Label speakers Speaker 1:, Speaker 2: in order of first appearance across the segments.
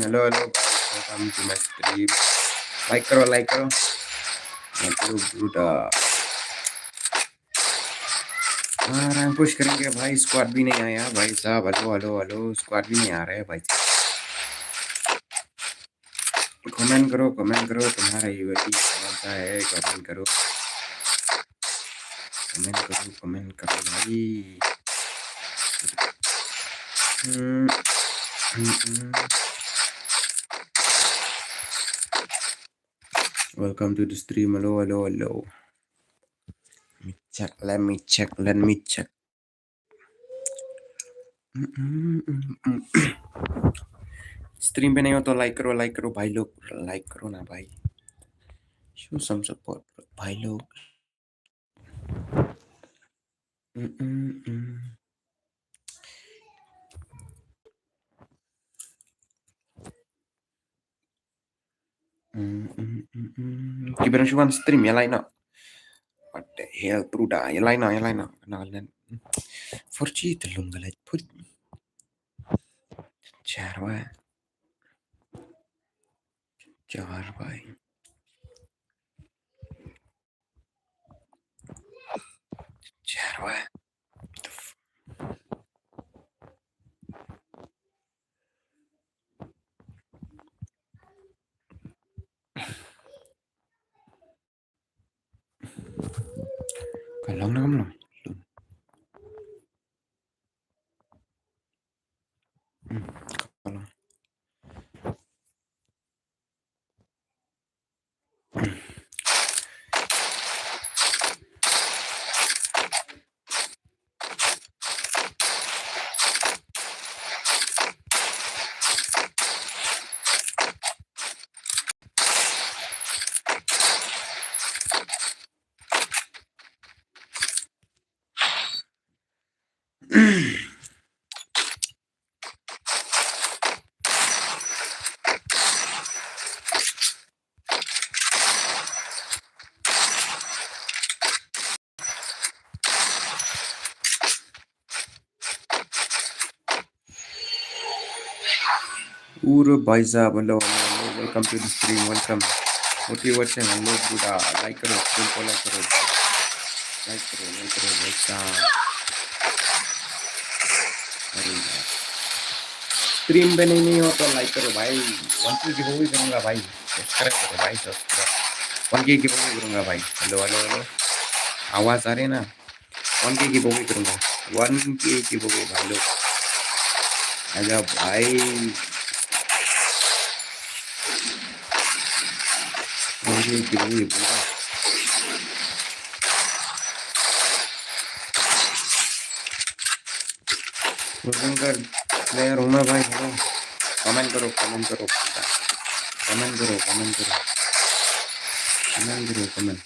Speaker 1: hello welcome to my stream. Like करो bruda. Rank push करेंगे भाई. स्क्वाड भी नहीं आया भाई साहब. हेलो स्क्वाड भी नहीं आ रहा है भाई. कमेंट करो तुम्हारा यूएटी कौन है. कमेंट करो भाई. Welcome to the stream. Hello. Let me check. Stream पे नहीं हो तो लाइक करो भाई लोग. लाइक करो ना भाई. शो सम सपोर्ट भाई लोग. Kiberang stream ya lain. What the hell, Pruda? Ya lain. Kenalan. Forci telung galet put. Jar bhai. Kalong. Kalong. Uro bhai sahab. Hello. Welcome to the stream. Welcome. Motivation. Hello Pruda. Like करो. Simple like करो. Like करो भाई साहब. Stream पे नहीं हो तो like करो भाई. 1K की वो भी करूंगा भाई. सब्सक्राइब करो भाई. 1K की वो भी करूंगा भाई. हेलो. आवाज आ रही है ना. 1K की वो भी करूंगा. 1K की वो भी भाई लोग. आजा भाई. 1K की वो भी पूरा. कर प्लेयर हूँ मैं भाई. हेलो. कमेंट करो. कमेंट.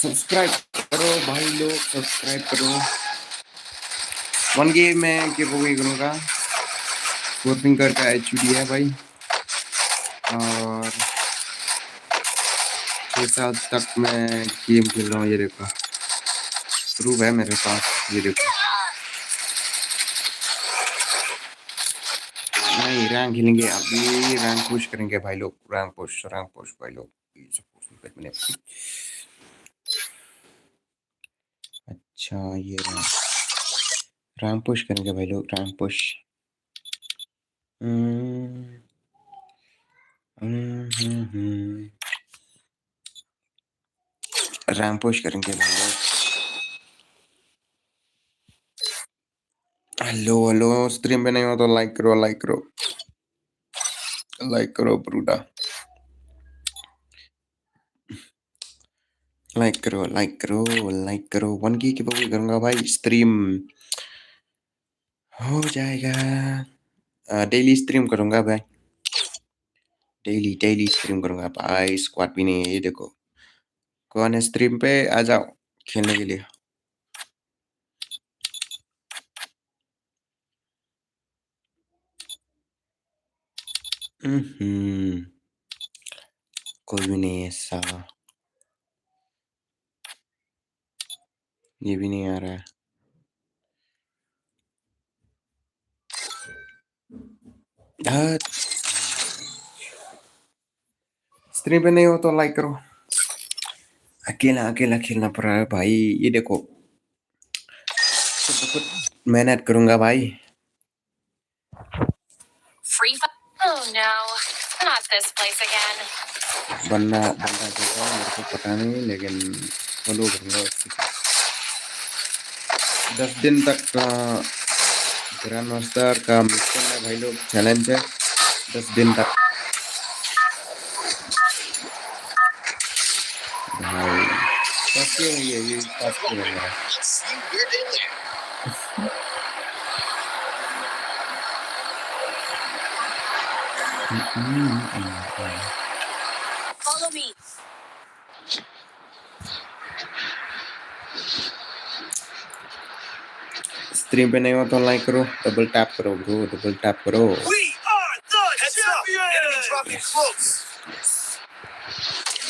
Speaker 1: सब्सक्राइब करो भाई लोग. सब्सक्राइब करो. 1K में के वो भी करूँगा. 4 फिंगर का HD है भाई. और 6 साल तक मैं गेम खेल रहा हूँ. ये देखो प्रूफ है मेरे पास. ये देखो. नहीं रैंक खेलेंगे अभी. रैंक पुश करेंगे भाई लोग. रैंक पुश भाई लोग. अच्छा ये रैंक पुश करेंगे भाई लोग. Rank push. रैंक पुश करेंगे भाई लोग. हेलो. स्ट्रीम पे नहीं हो तो लाइक करो ब्रूडा. लाइक करो. 1K की भी करूंगा भाई. स्ट्रीम हो जाएगा. डेली स्ट्रीम करूंगा भाई. डेली स्ट्रीम करूंगा भाई. स्क्वाड भी नहीं है. ये देखो कौन है स्ट्रीम पे. आ जाओ खेलने के लिए. कोई भी नहीं है ऐसा. ये भी नहीं आ रहा है. स्ट्रीम पे नहीं हो तो लाइक करो। अकेला अकेला खेलना पड़ रहा है भाई। ये देखो खुद मेहनत करूंगा भाई।
Speaker 2: Free fire. Oh no, not this place again.
Speaker 1: बंदा बंदा जो है मेरे को पता नहीं, लेकिन फॉलो करूंगा उसको। 10 दिन तक का ग्रैंड मास्टर का मिशन है भाई लोग, चैलेंज है 10 दिन तक भाई। फर्स्ट क्यों नहीं है ये, फर्स्ट क्यों बन रहा है?
Speaker 2: Follow me.
Speaker 1: स्ट्रीम पे नहीं हो तो लाइक करो, डबल टैप करो ब्रो, डबल टैप करो।
Speaker 2: We are the champions. Enemy dropping close.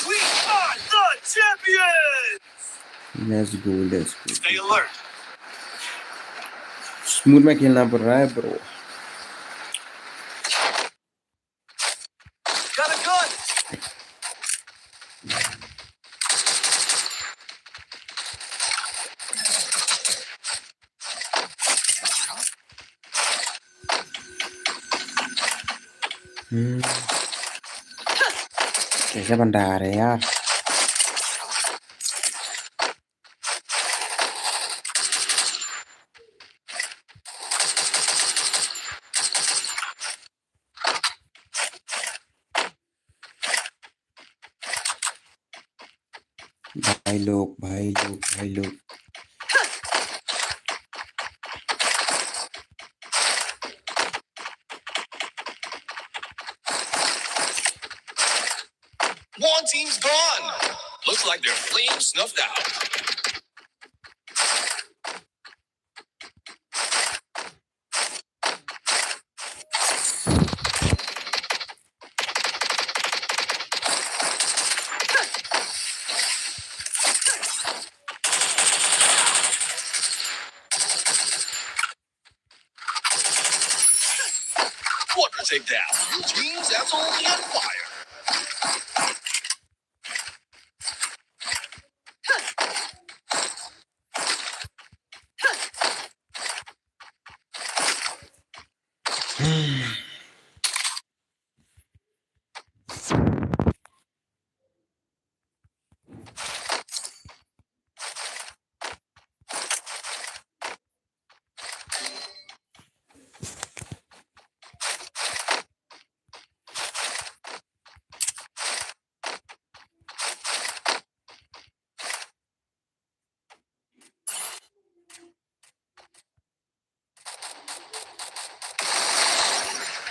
Speaker 2: We are the champions.
Speaker 1: Let's go let's go.
Speaker 2: Stay alert.
Speaker 1: Smooth में खेलना पड़ रहा है ब्रो।
Speaker 2: Got a gun.
Speaker 1: कैसे बंदा आ रहे यार? भाई लोग भाई लोग भाई लोग
Speaker 2: One team's gone. Looks like their flame snuffed out. Quadra takedown. Your team's absolutely on fire.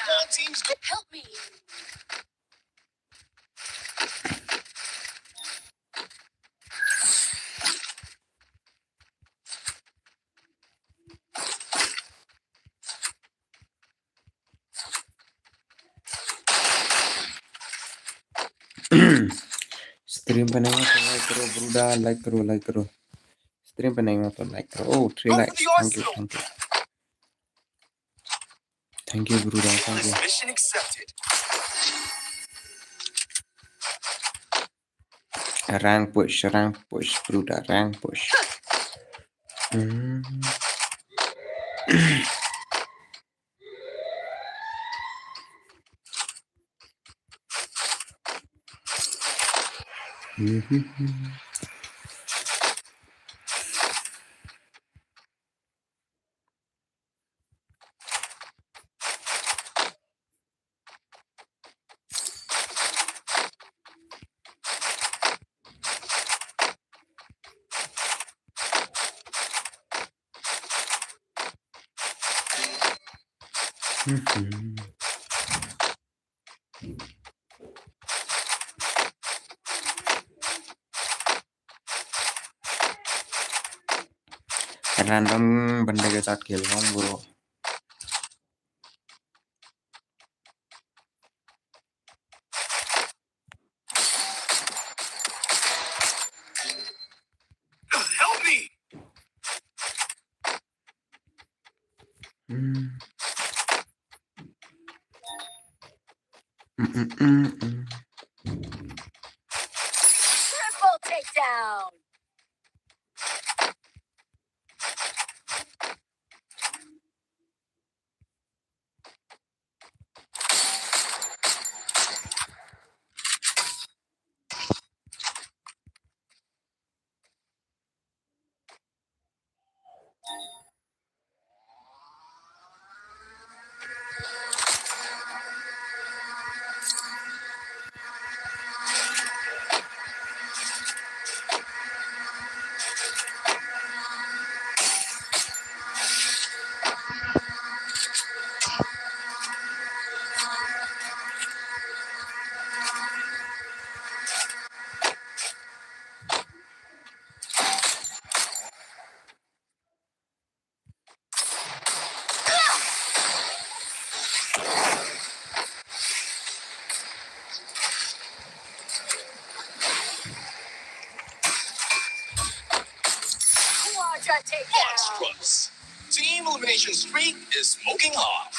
Speaker 2: One team's go. Help me.
Speaker 1: Stream पे नहीं हो तो लाइक करो ब्रूडा, लाइक करो लाइक करो। स्ट्रीम पे नहीं हो तो लाइक करो। Oh 3 likes, thank you thank you thank you ब्रूडा, thank you.
Speaker 2: Mission accepted.
Speaker 1: Rank push ब्रूडा, रैंक पुश। रैंडम बंदे के साथ खेल रहा हूँ bro.
Speaker 2: Help me.
Speaker 3: Triple takedown. Quadra takedown.
Speaker 2: Monstrous. Team elimination streak is smoking hot.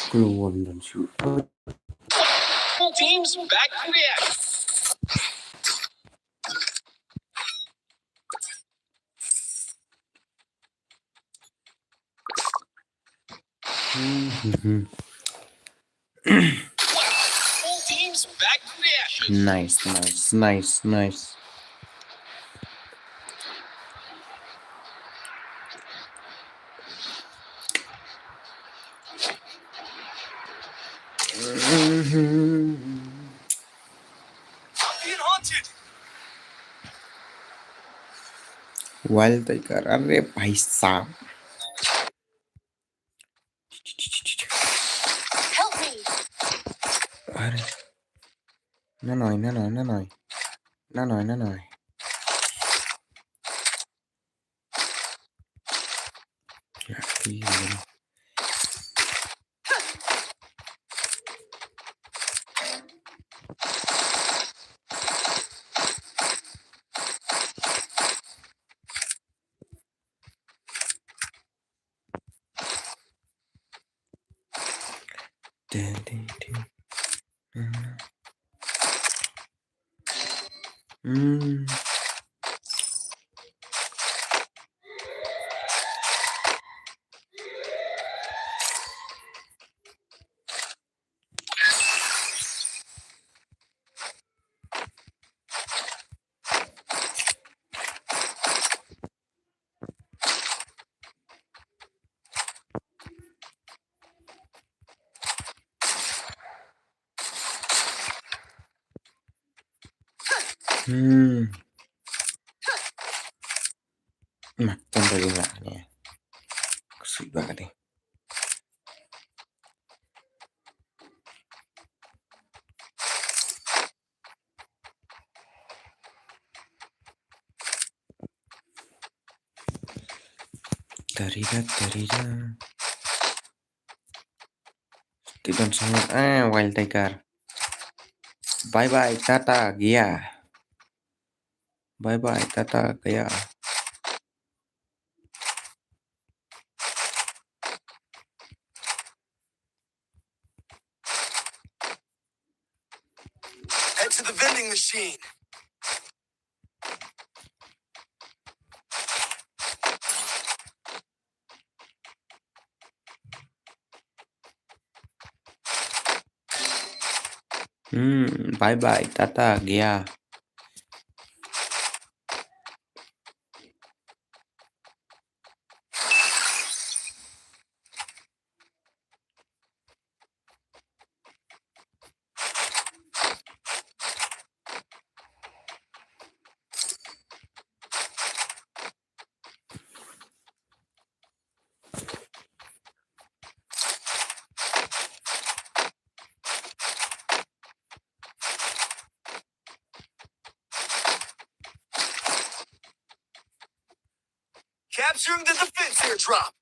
Speaker 1: Keluar dan shoot.
Speaker 2: Full teams back to the action. Full teams back to the action.
Speaker 1: Nice.
Speaker 2: Being haunted.
Speaker 1: Wild Tiger, अरे भाई साहब.
Speaker 3: Help me.
Speaker 1: अरे Nanoi. Laki. Makan dari mana ya? Kesel banget nih. Darida. Tidak sangat Wild Tiger. Bye Tata Gia. Bye Tata Gia.
Speaker 2: Head to the vending machine.
Speaker 1: Bye Tata Gia.
Speaker 2: Capturing the defense airdrop.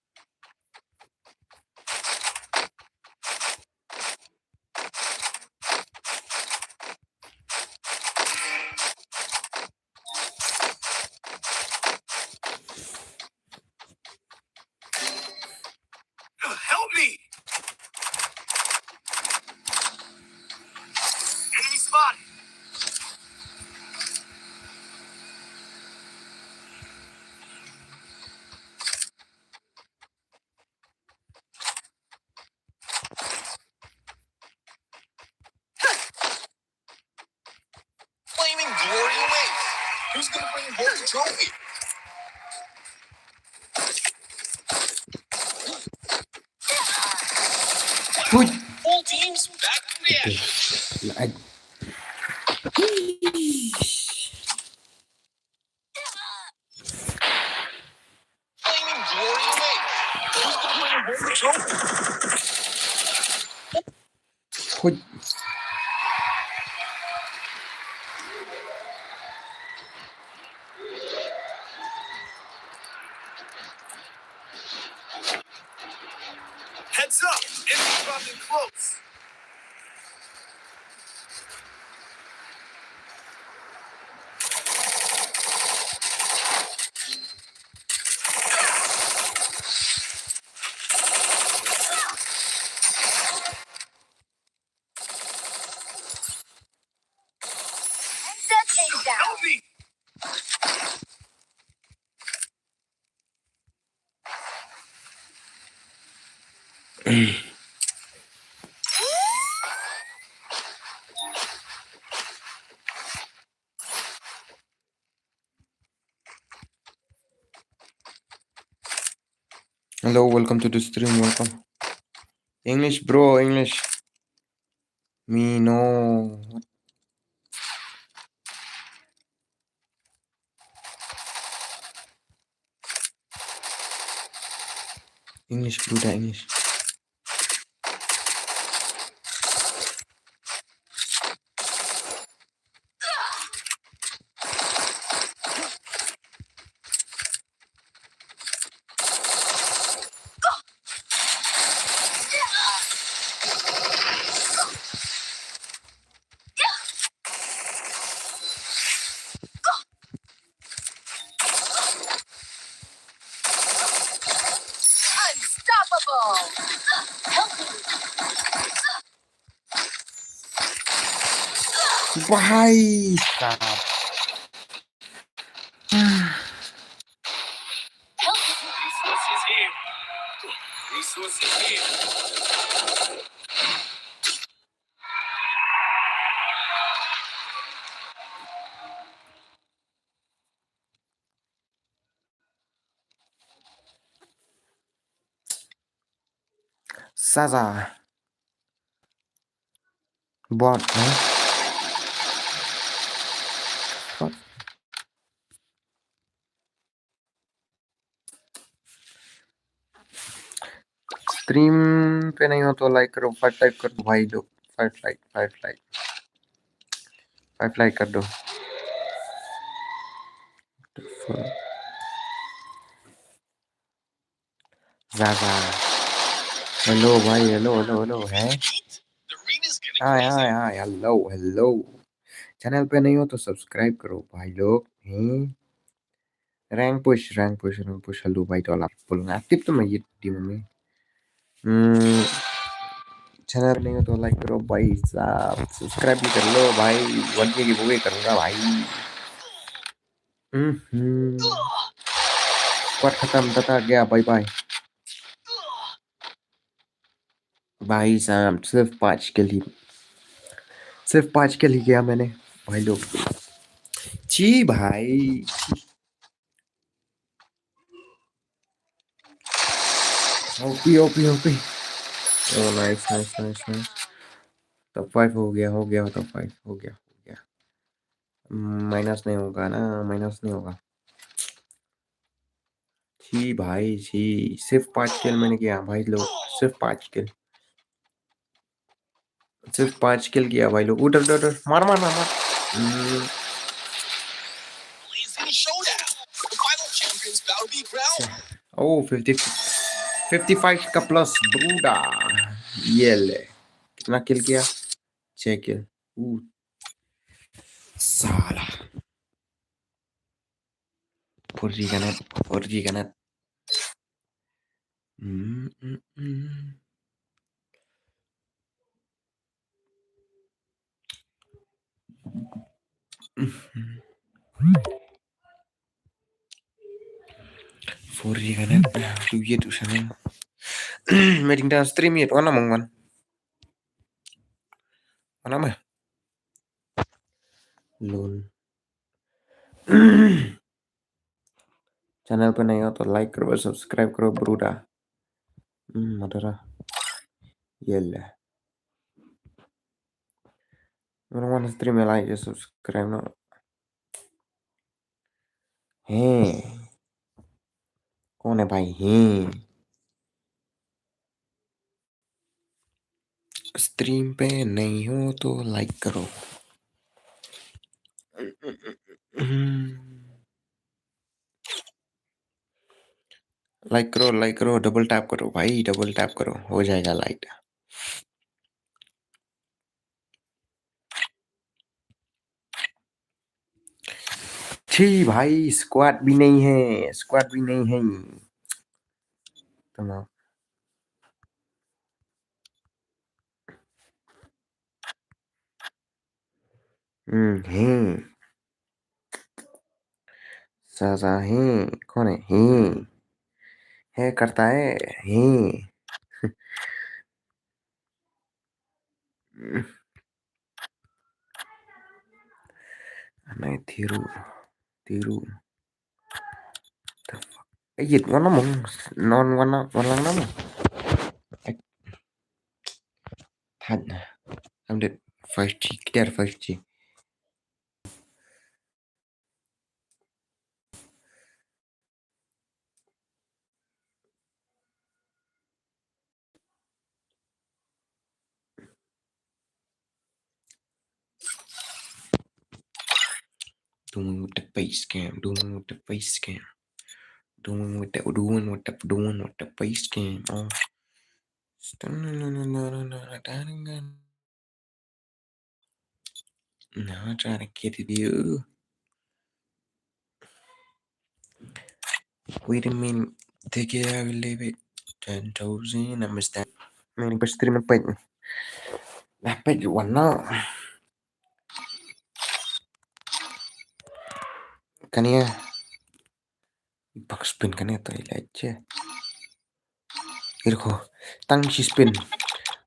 Speaker 2: the trophy.
Speaker 1: Ui.
Speaker 2: Full teams back from the ashes.
Speaker 1: Lại.
Speaker 2: Flaming glory away. Who's going to bring home the trophy?
Speaker 1: Ui.
Speaker 2: Heads up, enemy dropping close.
Speaker 3: That takedown.
Speaker 2: Help me.
Speaker 1: Hello, welcome to the stream. Welcome. English, bro. English. Me no. English, bro. English.
Speaker 3: Unstoppable. Help me.
Speaker 1: Why? Stop.
Speaker 3: Help me.
Speaker 2: Resources here. Resources here.
Speaker 1: Saza. Bot, huh? Fuck. Stream पे नहीं हो तो like करो, 5 like कर दो भाई लोग, 5 like 5 like 5 like कर दो। ज़ाज़ा हेलो भाई, हेलो हेलो हेलो है।
Speaker 2: The arena's getting
Speaker 1: hi
Speaker 2: crazy.
Speaker 1: Hi hi, hello hello. Channel पे नहीं हो तो सब्सक्राइब करो भाई लोग। Rank push rank push hello भाई, तो आप बोलूँगा एक्टिव तो मैं ये टीम में। चैनल नहीं हो तो लाइक करो भाई साहब, सब्सक्राइब भी कर लो भाई, 1K की वो करूँगा भाई। पर खत्म, तथा गया, बाय बाय भाई साहब। सिर्फ 5 के लिए गया मैंने भाई लोग। जी भाई, OP OP OP. Oh nice nice nice nice. Top 5 हो गया टॉप 5 हो गया। माइनस नहीं होगा ना, माइनस नहीं होगा। जी भाई जी, सिर्फ 5 किल मैंने किया भाई लोग, सिर्फ 5 किल, सिर्फ 5 किल किया भाई लोग। उधर उधर मार मार मार मार।
Speaker 2: Blazing showdown. The final champions bout to be crowned.
Speaker 1: ओ 55 का प्लस ब्रूडा। ये ले, कितना किल किया? 6 किल। साला फुर्जी कनेक्ट। फुर्जी connect duit usahanya. Meeting dan stream itu mana mong man? Mana mah? Lol. Channel पे नहीं हो तो लाइक करो, सब्सक्राइब करो ब्रूडा। मदरा ये ले मेरा वन स्त्री में लाइक या सब्सक्राइब ना है। कौन है भाई है? स्ट्रीम पे नहीं हो तो लाइक करो। लाइक करो, डबल टैप करो भाई, डबल टैप करो, हो जाएगा लाइट। छी भाई, स्क्वाड भी नहीं है, स्क्वाड भी नहीं है। तमाम है साजा है। कौन है करता है। नहीं थिरू थिरू ये warna mong non warna warna nama had I'm dead 5G clear 5G doing with the face cam, doing with the face cam, doing with the face cam. Oh, now I'm trying to get it you. Wait a minute, take it, I will leave it. 10,000, I missed that. Man, but stream page. That page one now. Kan ya? Back spin kan ya toilet aja. Here go. Tang she spin.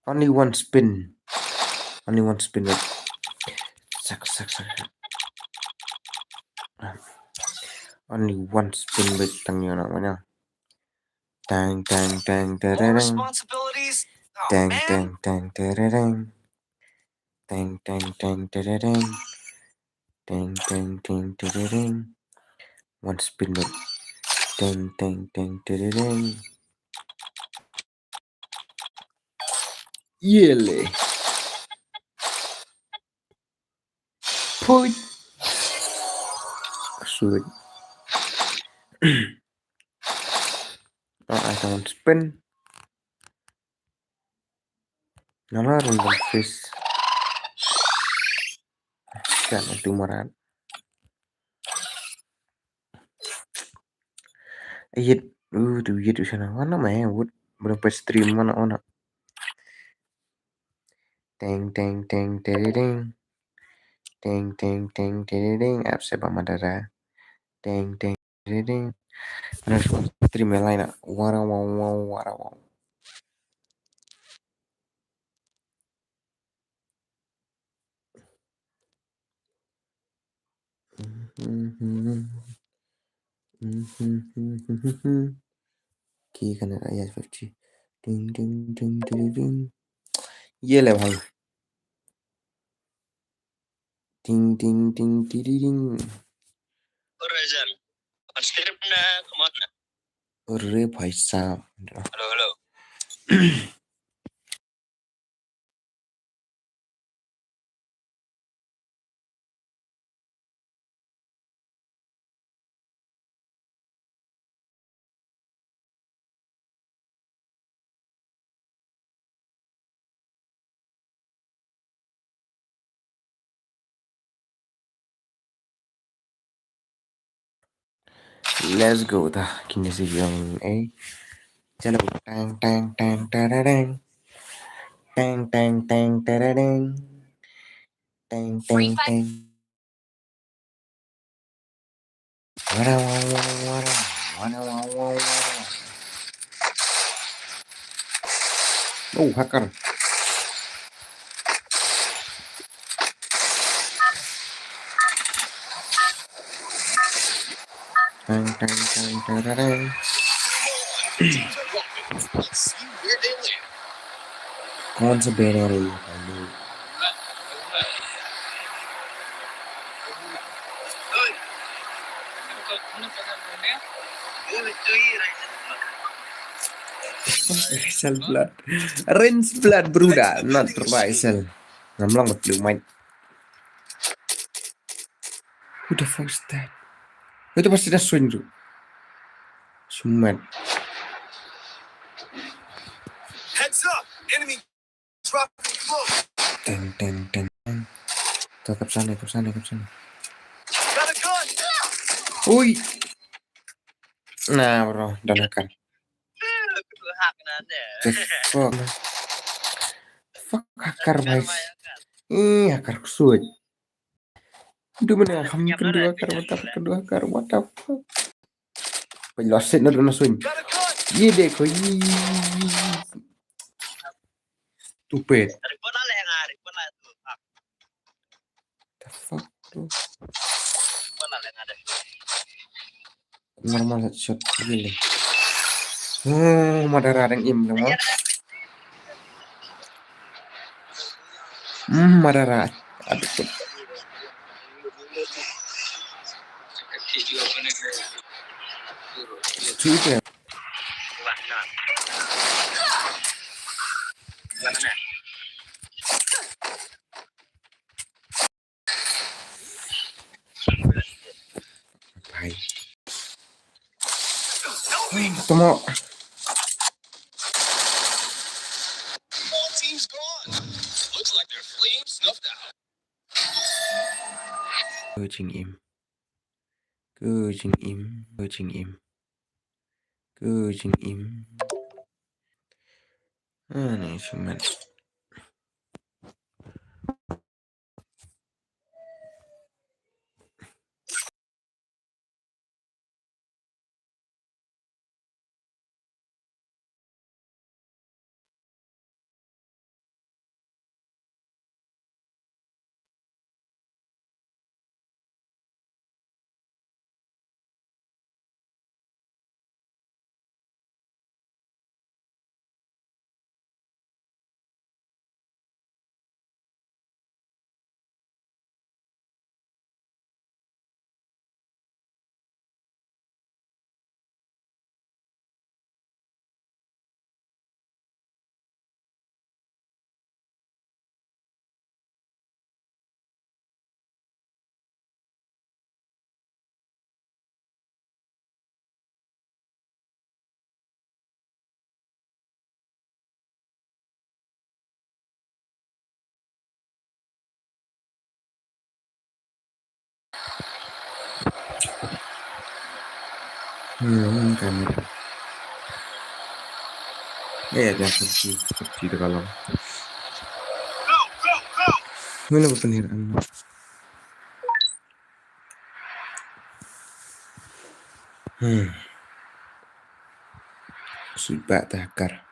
Speaker 1: Only one spin. Only one spin. Wait. Suck. Only one spin with tang yun namanya. Tang.
Speaker 2: More responsibilities? Oh, man.
Speaker 1: Tang. One spin with tang. Yele. Put. Sweet. I don't spin. Nala rundal fish. Jangan tumaran. Iya, tuh gitu sana. Mana mah wood berapa stream mana. Teng. App saya pamadara. Teng. Mana stream yang lain. Wow. की करने का यार 50 टिंग ये ले भाई टिंग
Speaker 2: Rajal, script na, come on.
Speaker 1: अरे भाई साहब
Speaker 2: Hello.
Speaker 1: let's go था किन्ने से yang चलो tang tararang tang tararang tang wow. Oh hacker
Speaker 2: Teams are walking. Let's see where they land.
Speaker 1: कौन सा बेने रही है भाई Rynz Blood. Rynz Blood Bruda, not Rysel. Ngomong betul main. Who the fuck is that? Itu pasti ada swing tuh. Sumet.
Speaker 2: Heads up! Enemy dropping close.
Speaker 1: Teng. Tetap sana.
Speaker 2: Got a gun!
Speaker 1: Ui. Nah bro, udah makan. The fuck. Fuck akar guys. Akar kusut. Udah mana ham kedua akar what the fuck. Penjelasin na na swing.
Speaker 2: Got a gun!
Speaker 1: Ye dekho stupid. The fuck bro. Normal headshot really. Madara yang im dong. Madara. Aduh. Cuy ya. Baik. Ketemu.
Speaker 2: All teams gone. Looks like their flames snuffed out.
Speaker 1: Kucing im. Aneh cuman. Kamera. Jangan seperti itu kalau.
Speaker 2: Go!
Speaker 1: Mana peniraan? Sudah takar.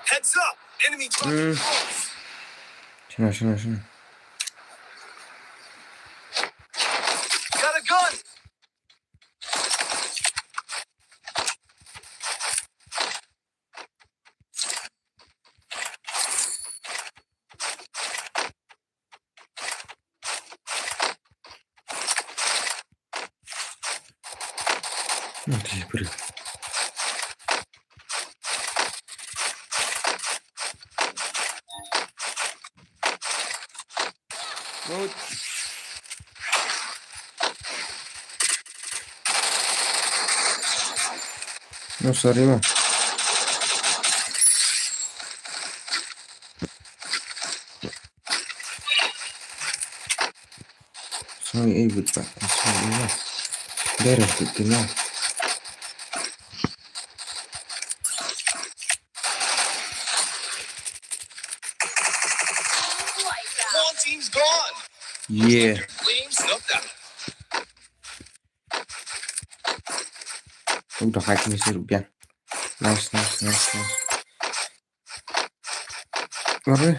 Speaker 2: Heads up! Enemy dropping close.
Speaker 1: Sana.
Speaker 2: Got a gun!
Speaker 1: Nanti beri. No, sorry mah. Sorry, Pak. Sorry mah. Beres itu mah.
Speaker 2: All teams gone.
Speaker 1: Yeah.
Speaker 2: Their flames snuffed out.
Speaker 1: Udah hack nih si Rupiah. Nice. Apa?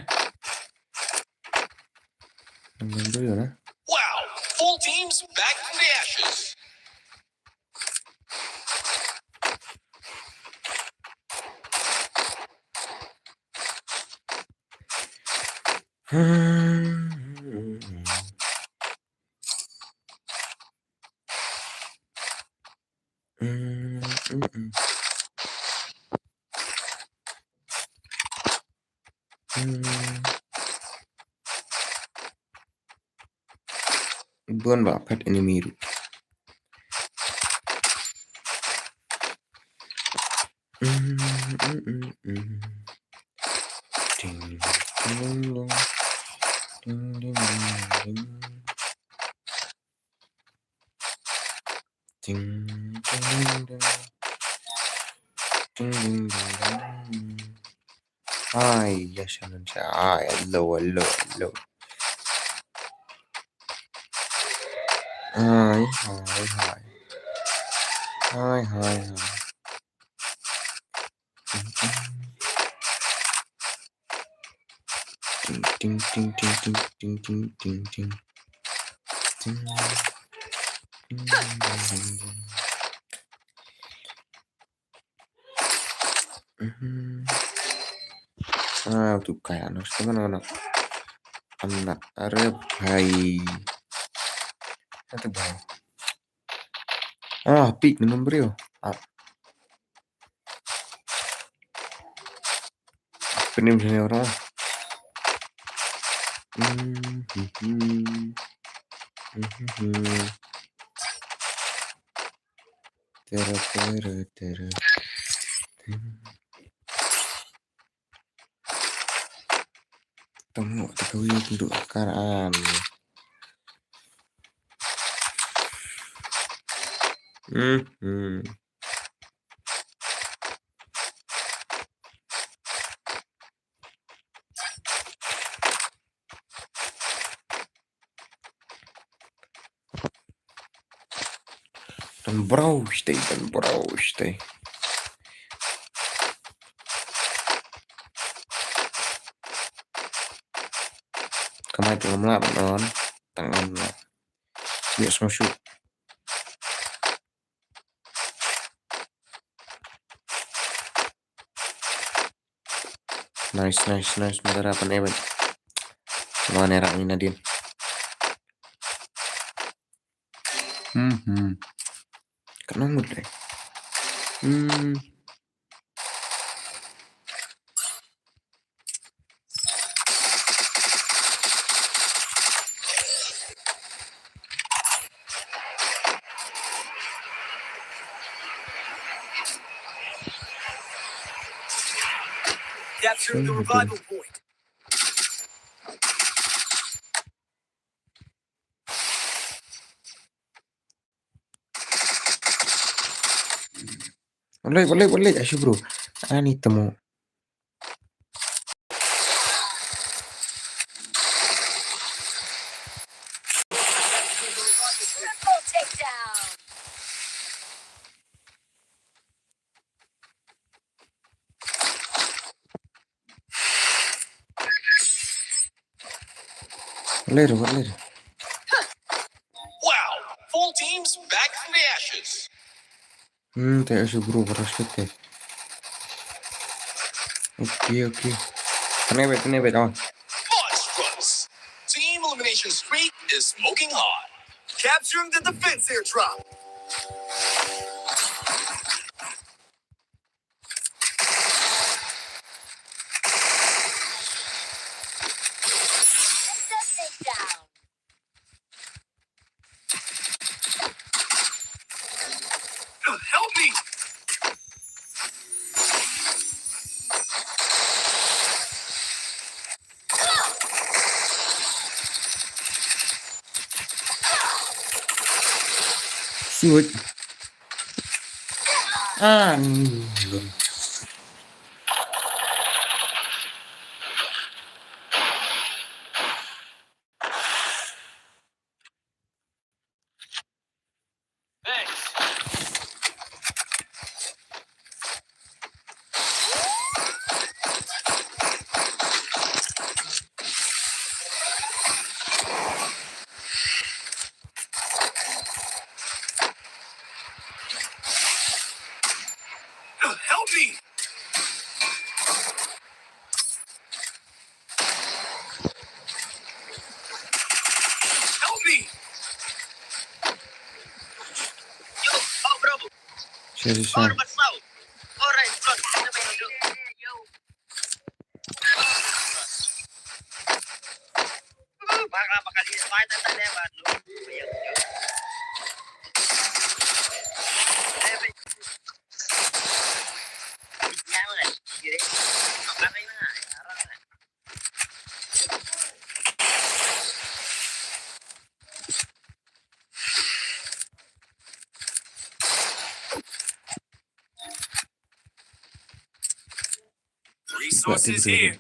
Speaker 2: Wow, full teams back from the ashes.
Speaker 1: Bukan Mbak pet ini mirip. Hai, ya shalom hai, hello. Hai. Ting. Tuh kayak anak Arab hai. Satu baik. Pik minum bro. Penim sini orang. Tera. Temu ketahui untuk sekarang. Dan browse deh. Kemarin tuh melap non. Tangan lah. Biar masuk. Nice. Madara apa nih? Mana era ini Nadine? Kenapa deh?
Speaker 2: Capturing the revival point.
Speaker 1: Boleh. Asyik bro. Ani temu.
Speaker 3: Triple takedown.
Speaker 1: Boleh.
Speaker 2: Wow, full teams back from the ashes.
Speaker 1: Tayo asyik bro. Berasket. Oke. Tenebet kawan.
Speaker 2: Monstrous. Team elimination streak is smoking hot. Capturing the defense airdrop.
Speaker 3: Takedown.
Speaker 2: Help me.
Speaker 1: Shoot.
Speaker 2: me! Help me!
Speaker 4: Yo, oh bro,
Speaker 1: Siya, siya.
Speaker 4: or Batsau. Or Rynz Blood. Ano ba yun? Yo. Baka makalimutan. Bakit ang taleban, no? Ayan, yo. Level. Yan nga. Sige. Okay na nga. Arang na.
Speaker 2: Resources here.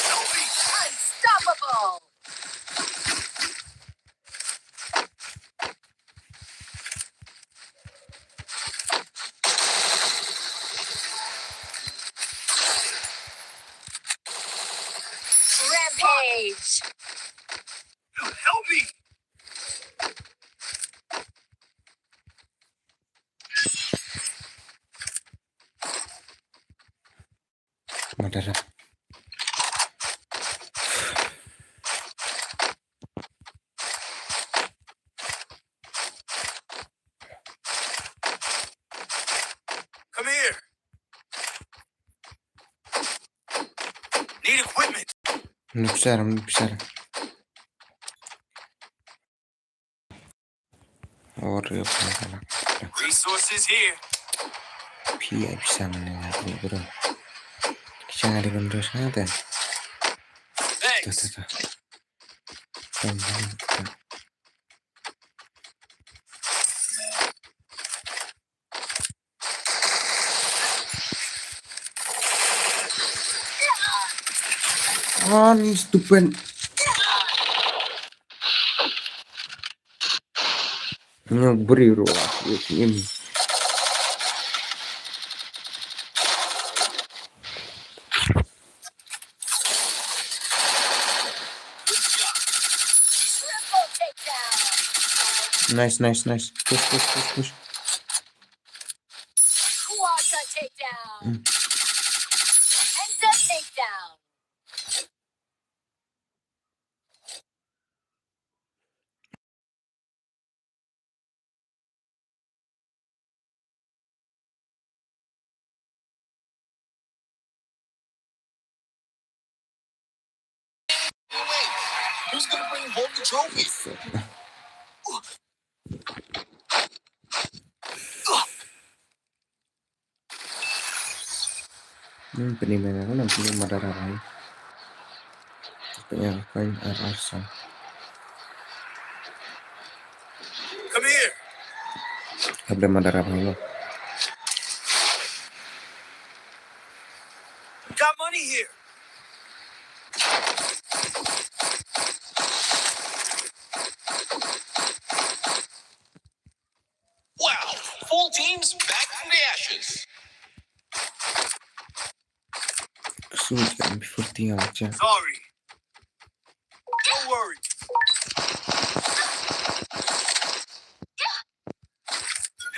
Speaker 2: Help me!
Speaker 3: Unstoppable. Rampage.
Speaker 2: Help me!
Speaker 1: Madara.
Speaker 2: Come here. Need equipment.
Speaker 1: Besar. और ये अपना
Speaker 2: Resources here.
Speaker 1: भी bisa mendengar bro. Jangan dibentuk sangat.
Speaker 2: Thanks.
Speaker 1: Ah, ini stupid. Beri bro. Ini.
Speaker 3: Triple takedown.
Speaker 1: Nice. Push.
Speaker 3: Quadra takedown. And the takedown.
Speaker 2: Who's gonna bring home the trophy?
Speaker 1: Penimbangan kan nanti Madara lain. Yang kain arasa.
Speaker 2: Come here.
Speaker 1: Ada Madara lain.
Speaker 2: Got money here. Wow, full teams back from the ashes.
Speaker 1: Kesulitan before tinggal aja.
Speaker 2: Sorry. Don't worry.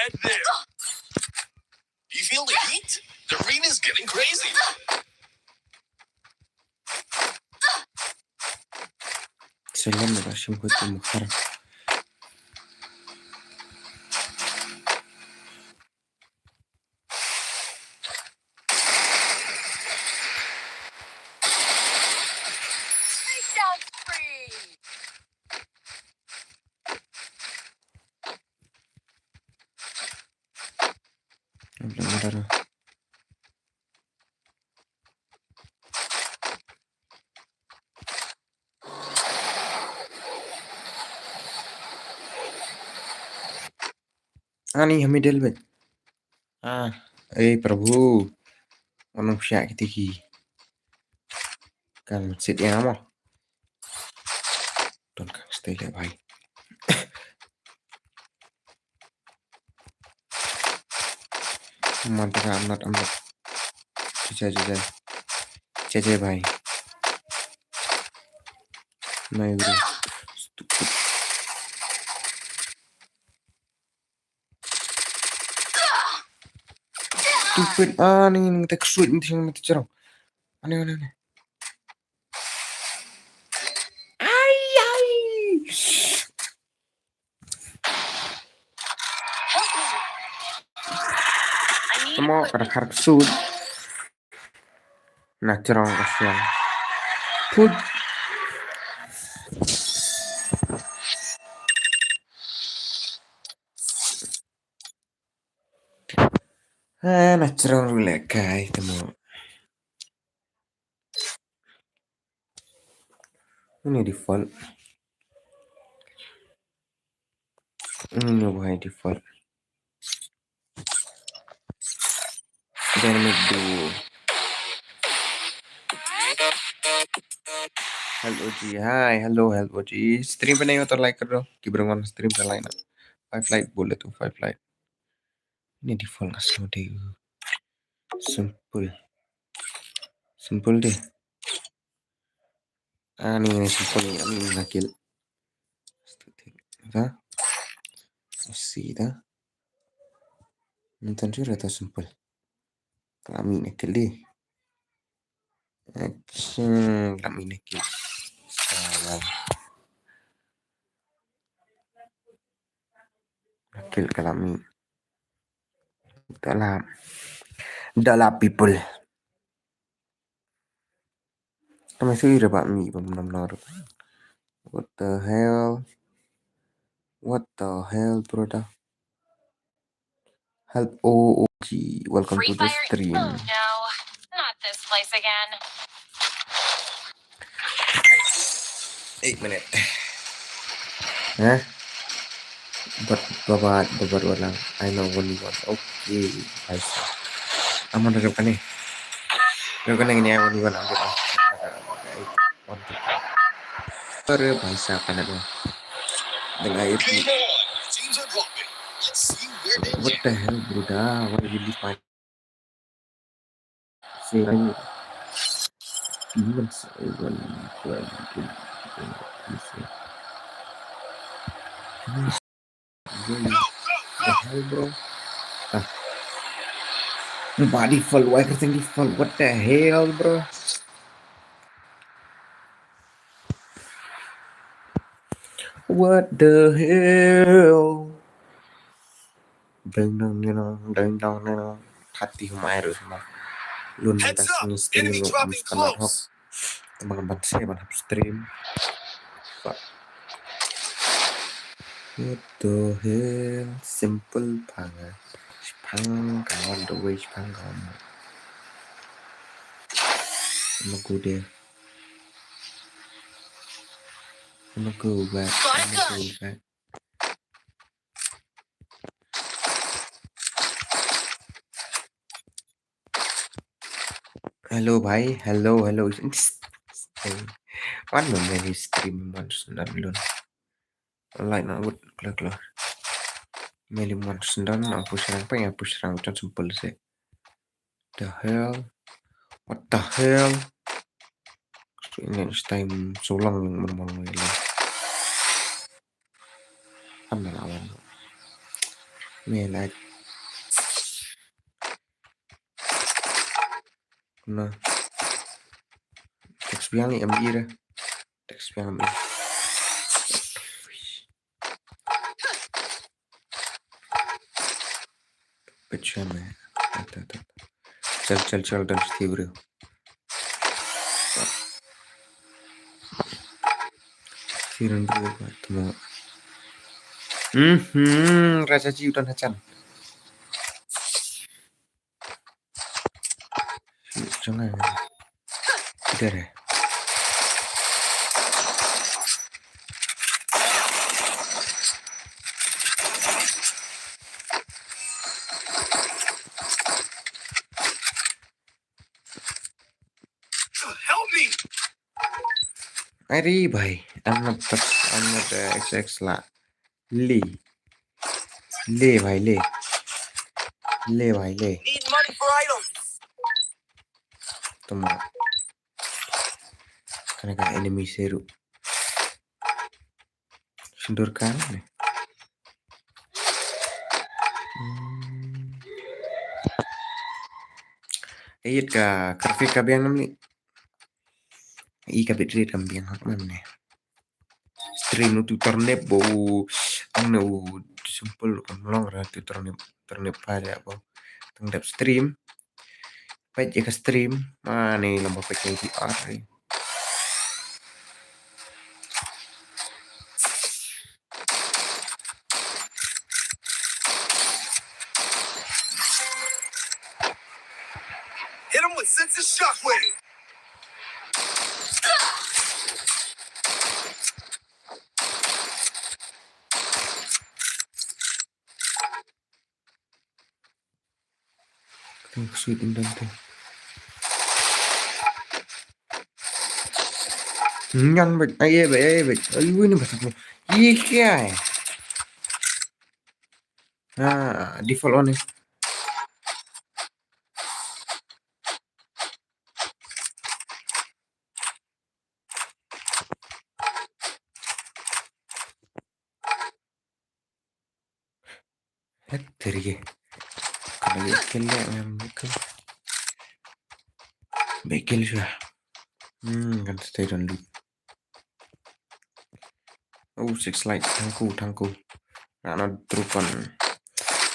Speaker 2: Head there. You feel the heat? The arena's getting crazy.
Speaker 1: Selam berasing buat mukar.
Speaker 3: Takedown spree.
Speaker 1: Ada Madara. नहीं हमें del में प्रभु मनुष्य की kan sit yang apa don't stay there भाई Madara amat जय भाई मैं stupid nih minta kesuit minta cerong aneh semua kada karak kesuit nah cerong kasihan put nah cerong dulu guys temu ini default ini bukan default jangan do hello G hi hello G stream पे नहीं हो तो like कर दो कि बरंगन stream पे line 5 like बोले तो 5 like ini default kasih deh simple deh ini simple ini nakil dah see dah nonton juga tuh simple kami nakil deh kami nakil salah nakil kami dalam people kami sih udah pak mi benar-benar what the hell brother help OG welcome to the stream
Speaker 3: Oh no, not this place again.
Speaker 1: 8 minutes Hah? Babat walang I know only one okay guys aman harap ka ni harap ka na ganyan only one ang kita pero bahasa ka na doon dengan ayat ni
Speaker 2: Game on. Teams are dropping. Let's see where they
Speaker 1: what the
Speaker 2: get.
Speaker 1: hell bruda why will you find saying demons one
Speaker 2: Go,
Speaker 1: the
Speaker 2: go,
Speaker 1: hell bro body fall why can you fall what the hell bro what the hell dang hati humairo sama lun
Speaker 2: Heads
Speaker 1: tas
Speaker 2: up.
Speaker 1: ni stream
Speaker 2: Enemy
Speaker 1: no
Speaker 2: dropping
Speaker 1: muskalar hok
Speaker 2: close.
Speaker 1: teman-teman saya mana stream fuck what the hell simple banget Phang kawan the way Phang kawan I'm go there I'm go back hello bhai hello one moment is stream months dan lun online na would keluar meli months dan aku serang macam simple sih the hell what the hell next time so long mau lagi apa lawan melek nah teks biang ni ambil teks biang ambil pecah me चल dan तीव्र siren dulu temu raja ji udah hacan jangan tidak deh
Speaker 2: Help me.
Speaker 1: Ari bhai I'm not XX lah le bhai le
Speaker 2: Need money for items.
Speaker 1: Tama. Karena kan enemy seru. Sundurkan. Ayat ka grafik ka biang namni. I ka bitrit kam biang hak namni. Stream tu ternep bau ang na simple kan long ra tu ternep pada apa. Tang dap stream. Pet ka stream mana lama pakai VR.
Speaker 2: Hit him with sense of shockwave.
Speaker 1: Tang sweet dan tu. Yang bet, bet. Ayu ini bahasa apa? Iya. Nah, default on nih. Terige. Kalau kelle yang bukan. Bekel sudah. Kan stay on loop. Oh, 6 light tangku. Nah, terukan.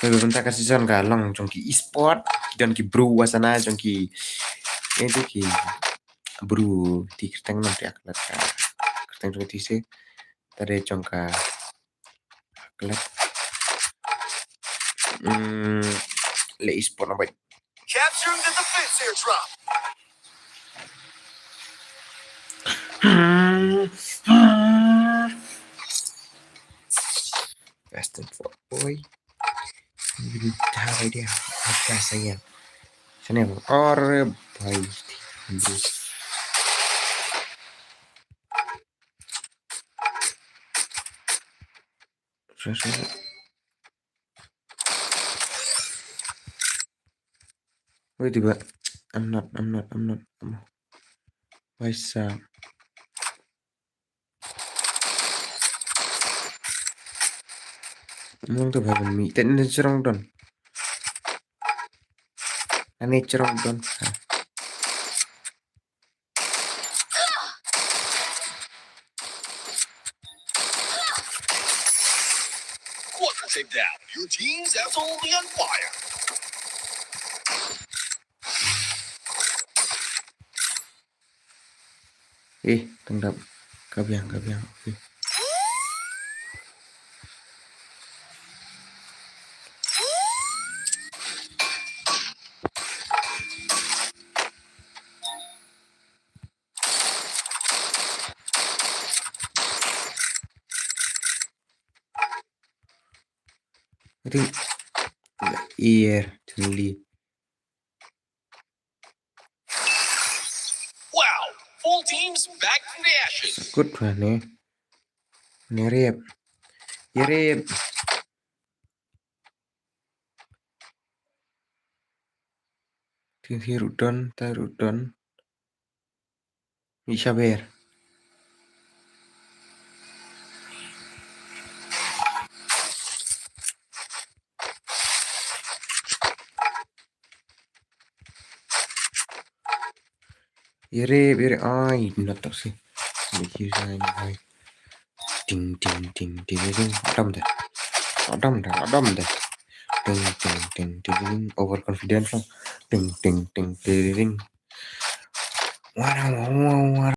Speaker 1: Bentar kasih son galang jongki e-sport dan ki bro wasana jongki itu ki bro di kerteng nanti aklat ka kerteng jongki tise tadi jongka aklat le e-sport apa
Speaker 2: Capturing the defense airdrop.
Speaker 1: Fast and for boy ini tahu dia apa saya sana or boy Sudah. Wait tiba. I'm not. Bisa. Emang tuh bahan mie. Dan ini cerong don. Ini cerong don.
Speaker 2: Quadra tape down. Your team's absolutely on fire.
Speaker 1: Tendap. Kabiang. Oke. Itu iya, jeli.
Speaker 2: Wow, full teams back from the ashes.
Speaker 1: Sekut mana? Nerep. Yerep. Tirudon, tarudon. Bisa ber. Yerep. Ay, natak sih. Mikir saya ini. Ting. Adam dah. Ting. Overconfident lah. Ting. Wow.